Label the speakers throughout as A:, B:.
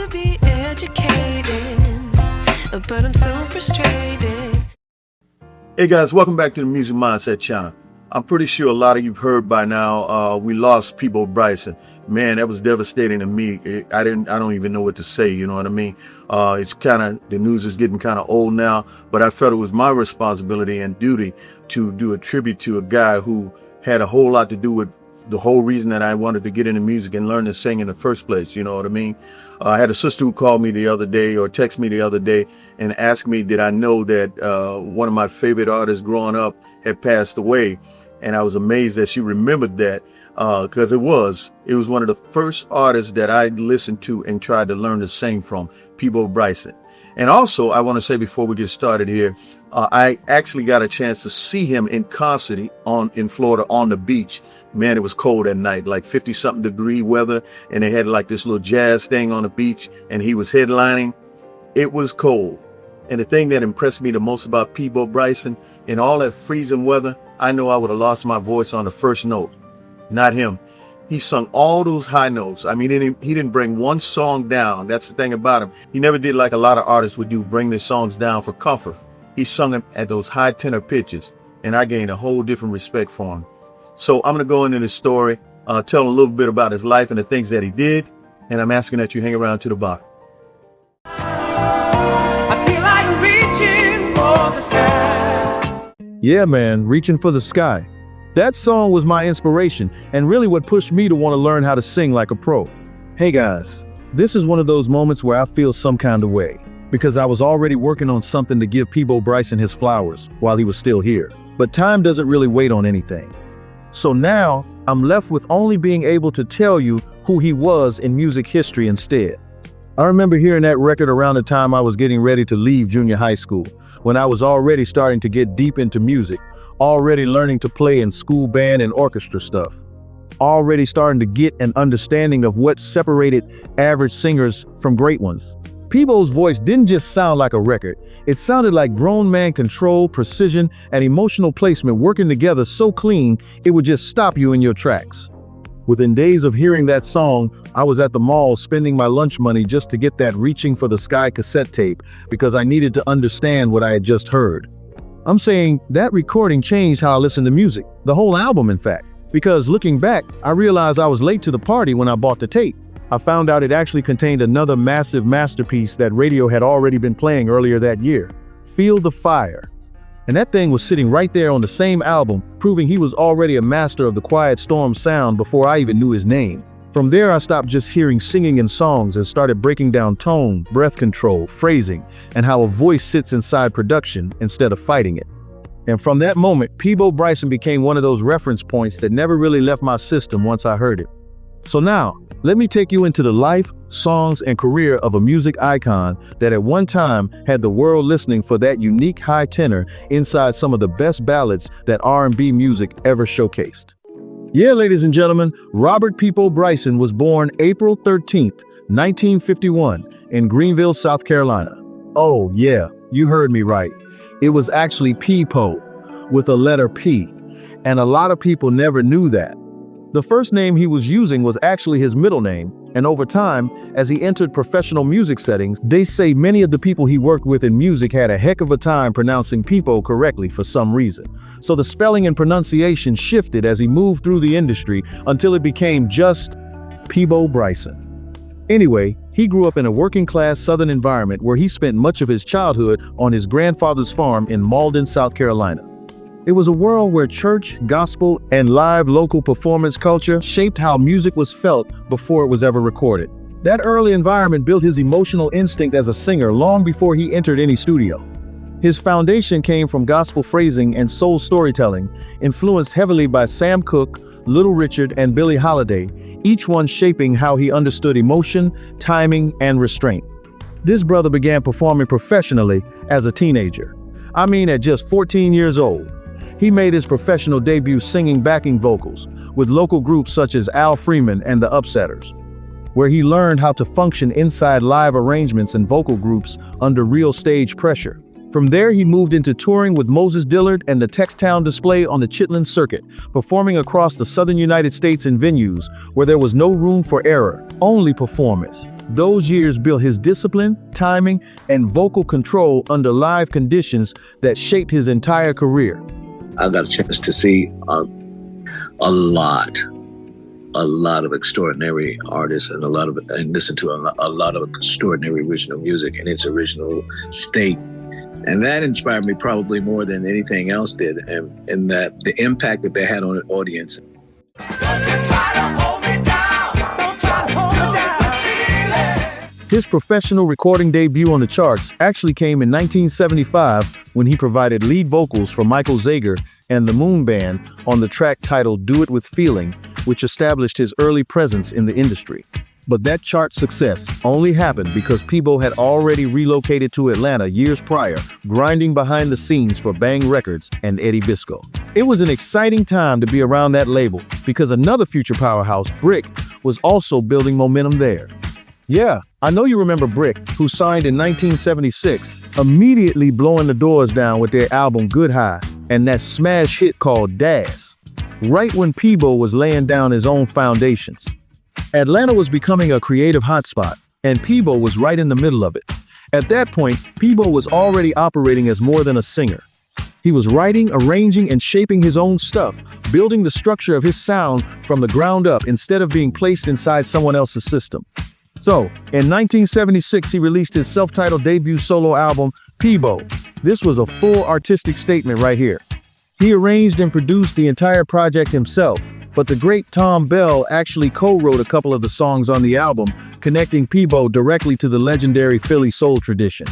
A: to be educated, but I'm so frustrated.
B: Hey guys, welcome back to the Music Mindset channel. I'm pretty sure a lot of you've heard by now, we lost Peabo Bryson. Man, that was devastating to me. I don't even know what to say, you know what I mean? The news is getting kind of old now, but I felt it was my responsibility and duty to do a tribute to a guy who had a whole lot to do with the whole reason that I wanted to get into music and learn to sing in the first place, you know what I mean? I had a sister who called me the other day or texted me the other day and asked me, did I know that one of my favorite artists growing up had passed away? And I was amazed that she remembered that because it was one of the first artists that I listened to and tried to learn to sing from, Peabo Bryson. And also, I want to say before we get started here, I actually got a chance to see him in concert in Florida on the beach. Man, it was cold at night, like 50-something degree weather, and they had like this little jazz thing on the beach, and he was headlining. It was cold. And the thing that impressed me the most about Peabo Bryson, in all that freezing weather, I know I would have lost my voice on the first note. Not him. He sung all those high notes. I mean, he didn't bring one song down. That's the thing about him. He never did like a lot of artists would do, bring their songs down for comfort. He sung them at those high tenor pitches, and I gained a whole different respect for him. So I'm going to go into this story, tell a little bit about his life and the things that he did, and I'm asking that you hang around to the bottom.
C: I feel like reaching for the sky.
D: Yeah, man, reaching for the sky. That song was my inspiration and really what pushed me to want to learn how to sing like a pro. Hey guys, this is one of those moments where I feel some kind of way because I was already working on something to give Peabo Bryson his flowers while he was still here. But time doesn't really wait on anything. So now I'm left with only being able to tell you who he was in music history instead. I remember hearing that record around the time I was getting ready to leave junior high school, when I was already starting to get deep into music, already learning to play in school band and orchestra stuff, already starting to get an understanding of what separated average singers from great ones. Peabo's voice didn't just sound like a record. It sounded like grown man control, precision, and emotional placement working together so clean it would just stop you in your tracks. Within days of hearing that song, I was at the mall spending my lunch money just to get that Reaching for the Sky cassette tape because I needed to understand what I had just heard. I'm saying that recording changed how I listened to music, the whole album in fact, because looking back, I realized I was late to the party when I bought the tape. I found out it actually contained another massive masterpiece that radio had already been playing earlier that year, Feel the Fire. And that thing was sitting right there on the same album, proving he was already a master of the Quiet Storm sound before I even knew his name. From there, I stopped just hearing singing and songs and started breaking down tone, breath control, phrasing, and how a voice sits inside production instead of fighting it. And from that moment, Peabo Bryson became one of those reference points that never really left my system once I heard it. So now, let me take you into the life, songs, and career of a music icon that at one time had the world listening for that unique high tenor inside some of the best ballads that R&B music ever showcased. Yeah, ladies and gentlemen, Robert Peapo Bryson was born April 13th, 1951 in Greenville, South Carolina. Oh yeah, you heard me right. It was actually Peapo with a letter P, and a lot of people never knew that. The first name he was using was actually his middle name, and over time, as he entered professional music settings, they say many of the people he worked with in music had a heck of a time pronouncing Peapo correctly for some reason. So the spelling and pronunciation shifted as he moved through the industry until it became just Peabo Bryson. Anyway, he grew up in a working-class Southern environment where he spent much of his childhood on his grandfather's farm in Malden, South Carolina. It was a world where church, gospel, and live local performance culture shaped how music was felt before it was ever recorded. That early environment built his emotional instinct as a singer long before he entered any studio. His foundation came from gospel phrasing and soul storytelling, influenced heavily by Sam Cooke, Little Richard, and Billie Holiday, each one shaping how he understood emotion, timing, and restraint. This brother began performing professionally as a teenager. I mean, at just 14 years old. He made his professional debut singing backing vocals with local groups such as Al Freeman and the Upsetters, where he learned how to function inside live arrangements and vocal groups under real stage pressure. From there, he moved into touring with Moses Dillard and the Textown Display on the Chitlin Circuit, performing across the southern United States in venues where there was no room for error, only performance. Those years built his discipline, timing, and vocal control under live conditions that shaped his entire career.
E: I got a chance to see a lot of extraordinary artists and listen to a lot of extraordinary original music in its original state. And that inspired me probably more than anything else did, and that the impact that they had on an audience.
C: Don't you try to hold me down. Don't try to hold me down.
D: His professional recording debut on the charts actually came in 1975 when he provided lead vocals for Michael Zager and the Moon Band on the track titled Do It With Feeling, which established his early presence in the industry. But that chart success only happened because Peabo had already relocated to Atlanta years prior, grinding behind the scenes for Bang Records and Eddie Bisco. It was an exciting time to be around that label because another future powerhouse, Brick, was also building momentum there. Yeah, I know you remember Brick, who signed in 1976, immediately blowing the doors down with their album Good High and that smash hit called Daz, right when Peabo was laying down his own foundations. Atlanta was becoming a creative hotspot, and Peabo was right in the middle of it. At that point, Peabo was already operating as more than a singer. He was writing, arranging, and shaping his own stuff, building the structure of his sound from the ground up instead of being placed inside someone else's system. So, in 1976, he released his self-titled debut solo album, Peabo. This was a full artistic statement right here. He arranged and produced the entire project himself, but the great Tom Bell actually co-wrote a couple of the songs on the album, connecting Peabo directly to the legendary Philly soul tradition.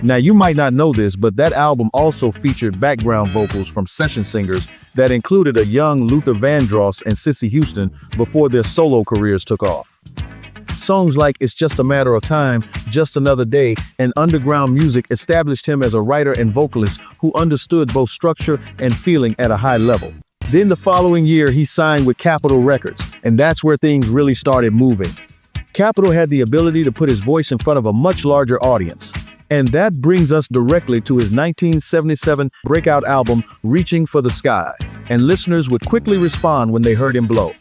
D: Now, you might not know this, but that album also featured background vocals from session singers that included a young Luther Vandross and Cissy Houston before their solo careers took off. Songs like It's Just a Matter of Time, Just Another Day, and Underground Music established him as a writer and vocalist who understood both structure and feeling at a high level. Then the following year, he signed with Capitol Records, and that's where things really started moving. Capitol had the ability to put his voice in front of a much larger audience. And that brings us directly to his 1977 breakout album, Reaching for the Sky, and listeners would quickly respond when they heard him blow.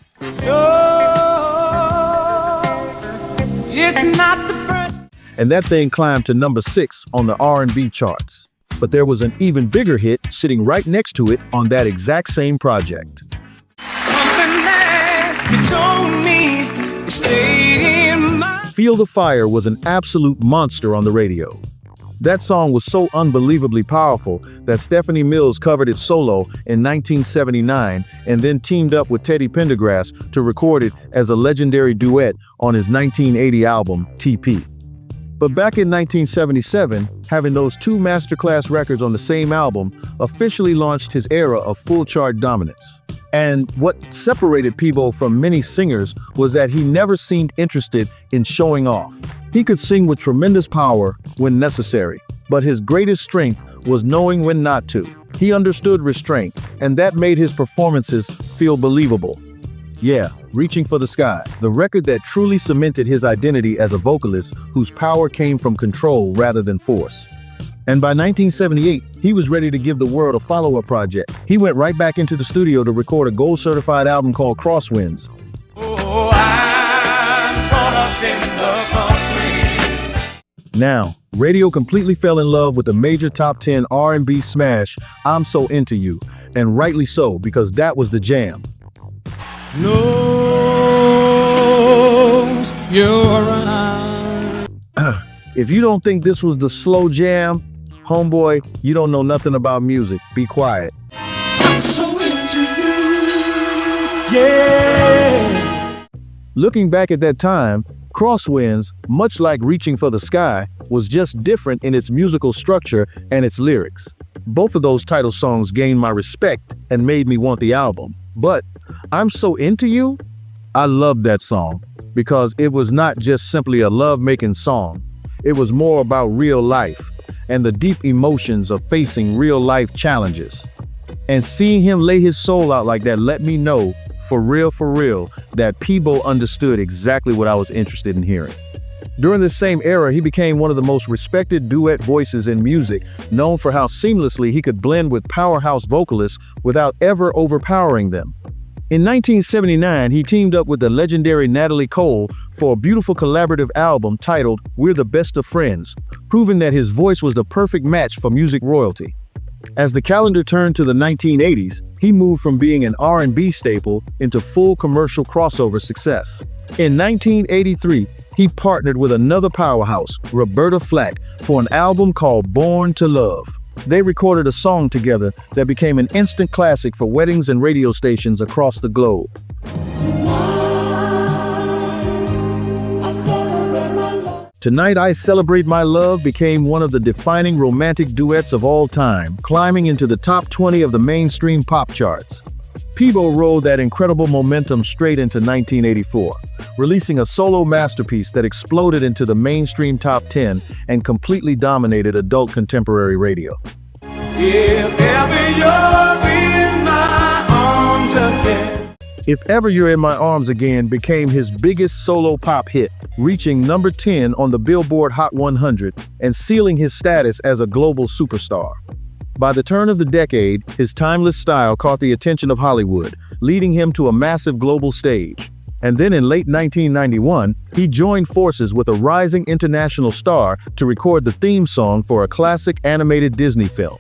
C: It's not the first.
D: And that thing climbed to number 6 on the R&B charts. But there was an even bigger hit sitting right next to it on that exact same project.
C: Something that you told me stayed in my...
D: Feel the Fire was an absolute monster on the radio. That song was so unbelievably powerful that Stephanie Mills covered it solo in 1979 and then teamed up with Teddy Pendergrass to record it as a legendary duet on his 1980 album, TP. But back in 1977, having those two masterclass records on the same album officially launched his era of full chart dominance. And what separated Peabo from many singers was that he never seemed interested in showing off. He could sing with tremendous power when necessary, but his greatest strength was knowing when not to. He understood restraint, and that made his performances feel believable. Yeah, Reaching for the Sky, the record that truly cemented his identity as a vocalist whose power came from control rather than force. And by 1978, he was ready to give the world a follow-up project. He went right back into the studio to record a gold-certified album called Crosswinds.
C: Oh, I'm caught up in the crosswinds.
D: Now, radio completely fell in love with the major top 10 R&B smash, I'm So Into You, and rightly so, because that was the jam.
C: Knows you're around.
D: If you don't think this was the slow jam, homeboy, you don't know nothing about music. Be quiet.
C: I'm so into you, yeah.
D: Looking back at that time, Crosswinds, much like Reaching for the Sky, was just different in its musical structure and its lyrics. Both of those title songs gained my respect and made me want the album. But I'm So Into You? I loved that song because it was not just simply a love-making song. It was more about real life and the deep emotions of facing real-life challenges. And seeing him lay his soul out like that let me know, for real, that Peabo understood exactly what I was interested in hearing. During this same era, he became one of the most respected duet voices in music, known for how seamlessly he could blend with powerhouse vocalists without ever overpowering them. In 1979, he teamed up with the legendary Natalie Cole for a beautiful collaborative album titled We're the Best of Friends, proving that his voice was the perfect match for music royalty. As the calendar turned to the 1980s, he moved from being an R&B staple into full commercial crossover success. In 1983, he partnered with another powerhouse, Roberta Flack, for an album called Born to Love. They recorded a song together that became an instant classic for weddings and radio stations across the globe. Tonight I Celebrate My Love became one of the defining romantic duets of all time, climbing into the top 20 of the mainstream pop charts. Peabo rode that incredible momentum straight into 1984, releasing a solo masterpiece that exploded into the mainstream top 10 and completely dominated adult contemporary radio.
C: If ever you're in my arms again.
D: If Ever You're in My Arms Again became his biggest solo pop hit, reaching number 10 on the Billboard Hot 100 and sealing his status as a global superstar. By the turn of the decade, his timeless style caught the attention of Hollywood, leading him to a massive global stage. And then in late 1991, he joined forces with a rising international star to record the theme song for a classic animated Disney film.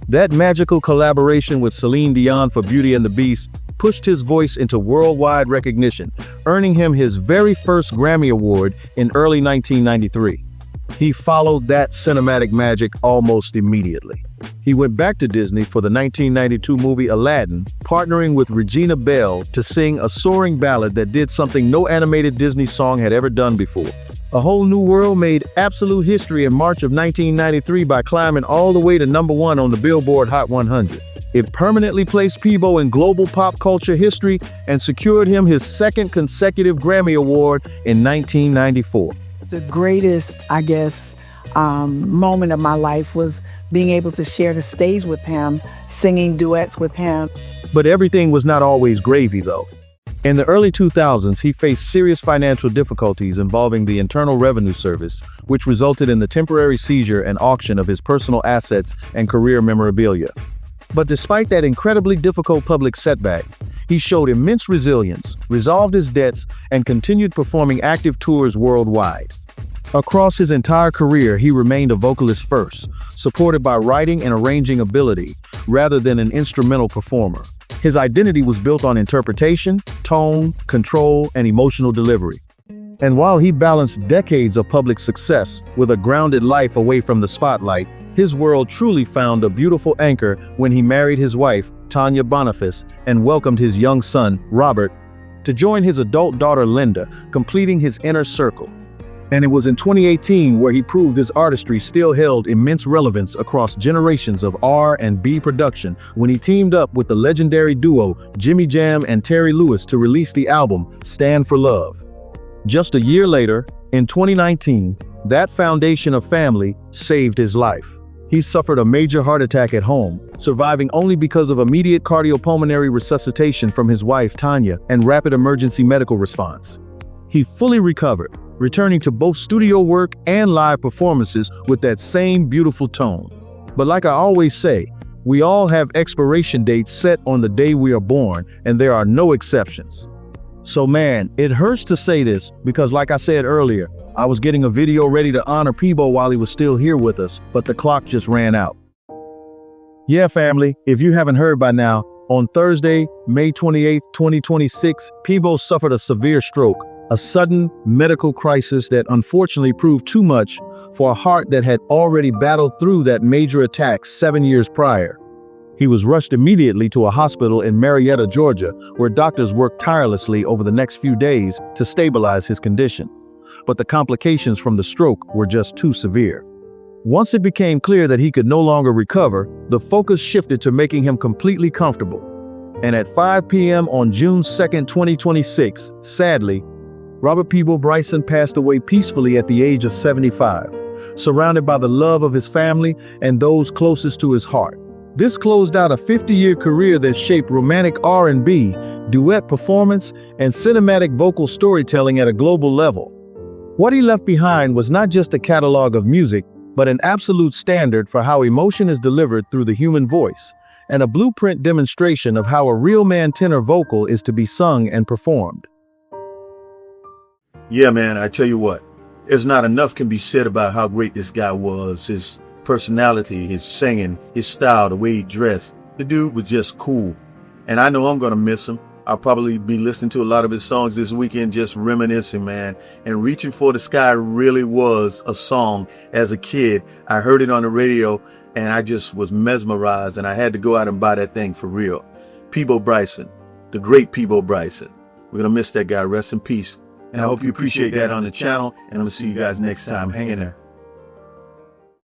D: That magical collaboration with Céline Dion for Beauty and the Beast pushed his voice into worldwide recognition, earning him his very first Grammy Award in early 1993. He followed that cinematic magic almost immediately. He went back to Disney for the 1992 movie Aladdin, partnering with Regina Belle to sing a soaring ballad that did something no animated Disney song had ever done before. A Whole New World made absolute history in March of 1993 by climbing all the way to number 1 on the Billboard Hot 100. It permanently placed Peabo in global pop culture history and secured him his second consecutive Grammy Award in 1994.
F: The greatest, moment of my life was being able to share the stage with him, singing duets with him.
D: But everything was not always gravy, though. In the early 2000s, he faced serious financial difficulties involving the Internal Revenue Service, which resulted in the temporary seizure and auction of his personal assets and career memorabilia. But despite that incredibly difficult public setback, he showed immense resilience, resolved his debts, and continued performing active tours worldwide. Across his entire career, he remained a vocalist first, supported by writing and arranging ability, rather than an instrumental performer. His identity was built on interpretation, tone, control, and emotional delivery. And while he balanced decades of public success with a grounded life away from the spotlight, his world truly found a beautiful anchor when he married his wife, Tanya Boniface, and welcomed his young son, Robert, to join his adult daughter, Linda, completing his inner circle. And it was in 2018 where he proved his artistry still held immense relevance across generations of R&B production when he teamed up with the legendary duo Jimmy Jam and Terry Lewis to release the album Stand for Love. Just a year later, in 2019, that foundation of family saved his life. He suffered a major heart attack at home, surviving only because of immediate cardiopulmonary resuscitation from his wife Tanya and rapid emergency medical response. He fully recovered, returning to both studio work and live performances with that same beautiful tone. But like I always say, we all have expiration dates set on the day we are born, and there are no exceptions. So man, it hurts to say this because like I said earlier, I was getting a video ready to honor Peabo while he was still here with us, but the clock just ran out. Yeah, family, if you haven't heard by now, on Thursday, May 28, 2026, Peabo suffered a severe stroke, a sudden medical crisis that unfortunately proved too much for a heart that had already battled through that major attack 7 years prior. He was rushed immediately to a hospital in Marietta, Georgia, where doctors worked tirelessly over the next few days to stabilize his condition. But the complications from the stroke were just too severe. Once it became clear that he could no longer recover, the focus shifted to making him completely comfortable. And at 5 p.m. on June 2, 2026, sadly, Robert Peapo Bryson passed away peacefully at the age of 75, surrounded by the love of his family and those closest to his heart. This closed out a 50-year career that shaped romantic R&B, duet performance, and cinematic vocal storytelling at a global level. What he left behind was not just a catalog of music, but an absolute standard for how emotion is delivered through the human voice, and a blueprint demonstration of how a real man tenor vocal is to be sung and performed.
B: Yeah, man, I tell you what, there's not enough can be said about how great this guy was. His personality, his singing, his style, the way he dressed. The dude was just cool. And I know I'm going to miss him. I'll probably be listening to a lot of his songs this weekend, just reminiscing, man. And Reaching for the Sky really was a song as a kid. I heard it on the radio and I just was mesmerized, and I had to go out and buy that thing for real. Peabo Bryson, the great Peabo Bryson. We're going to miss that guy. Rest in peace. And I hope you appreciate that on the channel. And I'm going to see you guys next time. Hang in there.